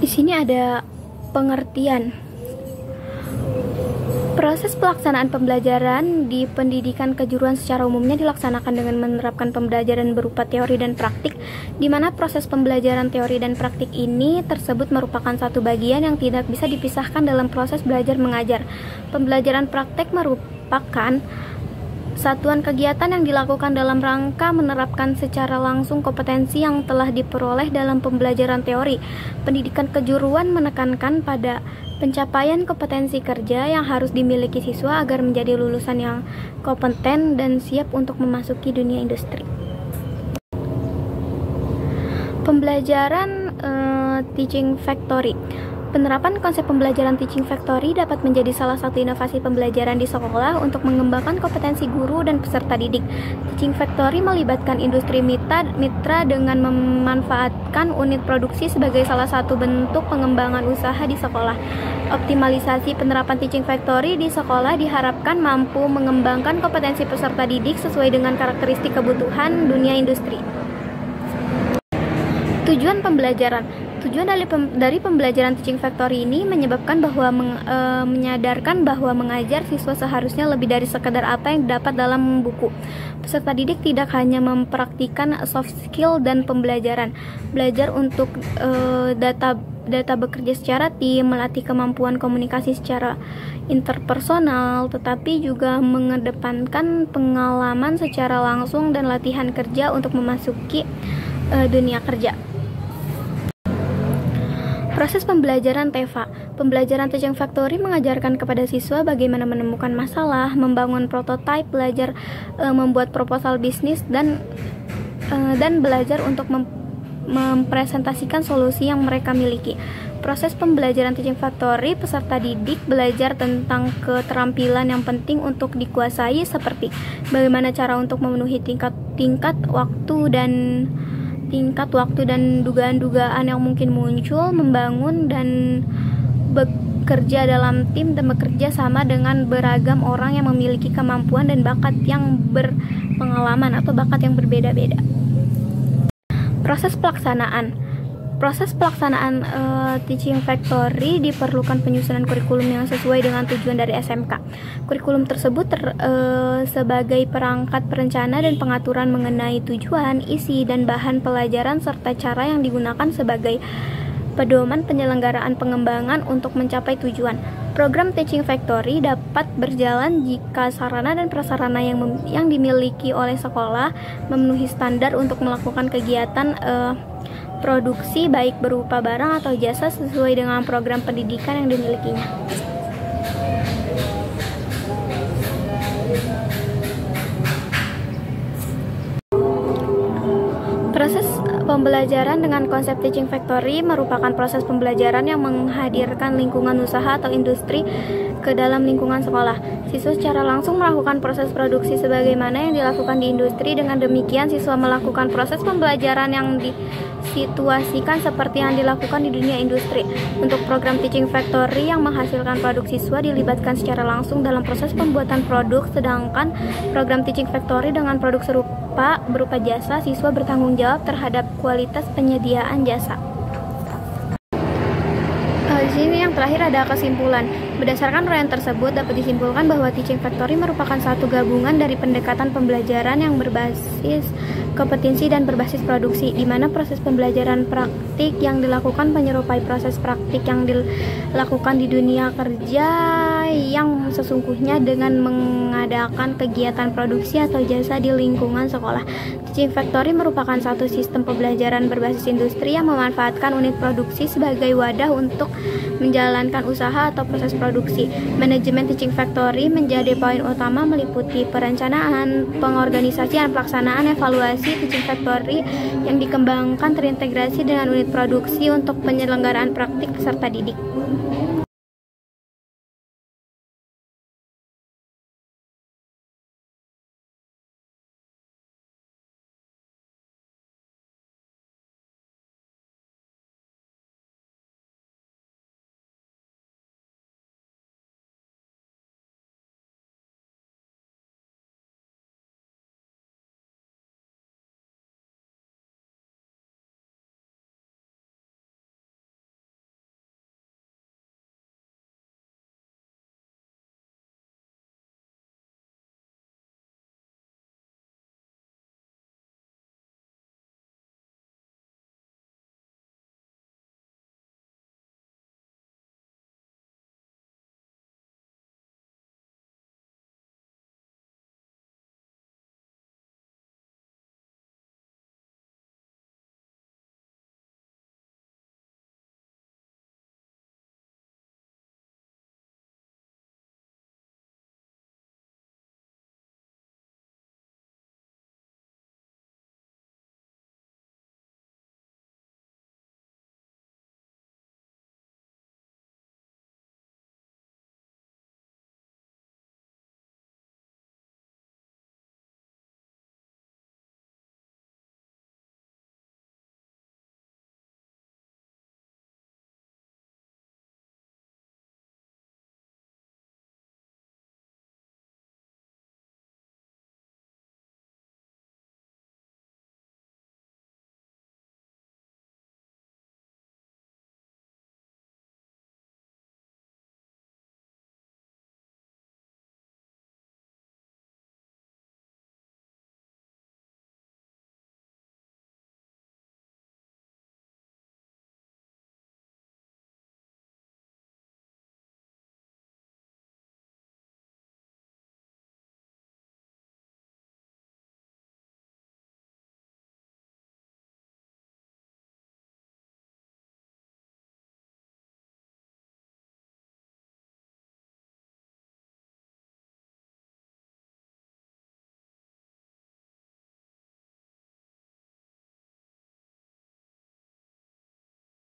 Di sini ada pengertian. Proses pelaksanaan pembelajaran di pendidikan kejuruan secara umumnya dilaksanakan dengan menerapkan pembelajaran berupa teori dan praktik, di mana proses pembelajaran teori dan praktik ini tersebut merupakan satu bagian yang tidak bisa dipisahkan dalam proses belajar mengajar. Pembelajaran praktek merupakan satuan kegiatan yang dilakukan dalam rangka menerapkan secara langsung kompetensi yang telah diperoleh dalam pembelajaran teori. Pendidikan kejuruan menekankan pada pencapaian kompetensi kerja yang harus dimiliki siswa agar menjadi lulusan yang kompeten dan siap untuk memasuki dunia industri. Pembelajaran Teaching Factory. Penerapan konsep pembelajaran Teaching Factory dapat menjadi salah satu inovasi pembelajaran di sekolah untuk mengembangkan kompetensi guru dan peserta didik. Teaching Factory melibatkan industri mitra dengan memanfaatkan unit produksi sebagai salah satu bentuk pengembangan usaha di sekolah. Optimalisasi penerapan Teaching Factory di sekolah diharapkan mampu mengembangkan kompetensi peserta didik sesuai dengan karakteristik kebutuhan dunia industri. Tujuan pembelajaran. Tujuan dari pembelajaran Teaching Factory ini menyadarkan bahwa mengajar siswa seharusnya lebih dari sekedar apa yang dapat dalam buku. Peserta didik tidak hanya mempraktikkan soft skill dan pembelajaran, belajar untuk data bekerja secara tim, melatih kemampuan komunikasi secara interpersonal, tetapi juga mengedepankan pengalaman secara langsung dan latihan kerja untuk memasuki dunia kerja. Proses pembelajaran TEFA. Pembelajaran Teaching Factory mengajarkan kepada siswa bagaimana menemukan masalah, membangun prototipe, belajar membuat proposal bisnis, dan belajar untuk mempresentasikan solusi yang mereka miliki. Proses pembelajaran Teaching Factory, peserta didik belajar tentang keterampilan yang penting untuk dikuasai, seperti bagaimana cara untuk memenuhi tingkat waktu dan dugaan-dugaan yang mungkin muncul, membangun dan bekerja dalam tim dan bekerja sama dengan beragam orang yang memiliki kemampuan dan bakat yang berpengalaman atau bakat yang berbeda-beda. Proses pelaksanaan Teaching Factory diperlukan penyusunan kurikulum yang sesuai dengan tujuan dari SMK. Kurikulum tersebut sebagai perangkat perencana dan pengaturan mengenai tujuan, isi, dan bahan pelajaran serta cara yang digunakan sebagai pedoman penyelenggaraan pengembangan untuk mencapai tujuan. Program Teaching Factory dapat berjalan jika sarana dan prasarana yang dimiliki oleh sekolah memenuhi standar untuk melakukan kegiatan produksi baik berupa barang atau jasa sesuai dengan program pendidikan yang dimilikinya. Proses pembelajaran dengan konsep Teaching Factory merupakan proses pembelajaran yang menghadirkan lingkungan usaha atau industri ke dalam lingkungan sekolah. Siswa secara langsung melakukan proses produksi sebagaimana yang dilakukan di industri. Dengan demikian, siswa melakukan proses pembelajaran yang disituasikan seperti yang dilakukan di dunia industri. Untuk program Teaching Factory yang menghasilkan produk, siswa dilibatkan secara langsung dalam proses pembuatan produk, sedangkan program Teaching Factory dengan produk serupa berupa jasa, siswa bertanggung jawab terhadap kualitas penyediaan jasa. Di sini yang terakhir ada kesimpulan. Berdasarkan uraian tersebut dapat disimpulkan bahwa Teaching Factory merupakan satu gabungan dari pendekatan pembelajaran yang berbasis kompetensi dan berbasis produksi, di mana proses pembelajaran praktik yang dilakukan menyerupai proses praktik yang dilakukan di dunia kerja yang sesungguhnya dengan mengadakan kegiatan produksi atau jasa di lingkungan sekolah. Teaching Factory merupakan satu sistem pembelajaran berbasis industri yang memanfaatkan unit produksi sebagai wadah untuk menjalankan usaha atau proses produksi. Manajemen Teaching Factory menjadi poin utama meliputi perencanaan, pengorganisasian, pelaksanaan, evaluasi Teaching Factory yang dikembangkan terintegrasi dengan unit produksi untuk penyelenggaraan praktik peserta didik.